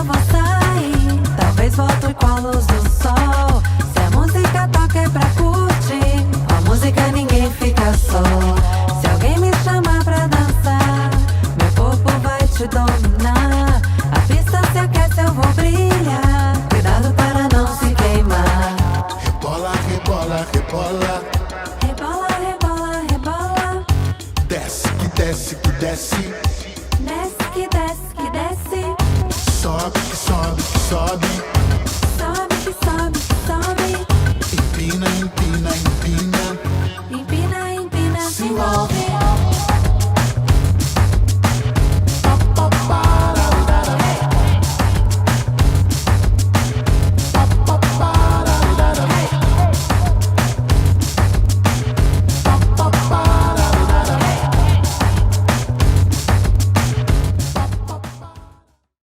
eu vou sair. Talvez volte com a luz do sol. Se a música toca é pra curtir. Com a música ninguém fica só. Se alguém me chamar pra dançar, meu corpo vai te dominar. A pista se aquece, eu vou brilhar. Cuidado para não se queimar. Rebola, rebola, rebola. Rebola, rebola, rebola. Desce, que desce, que desce. Desce, que desce, que desce. Sobe, que sobe, que sobe.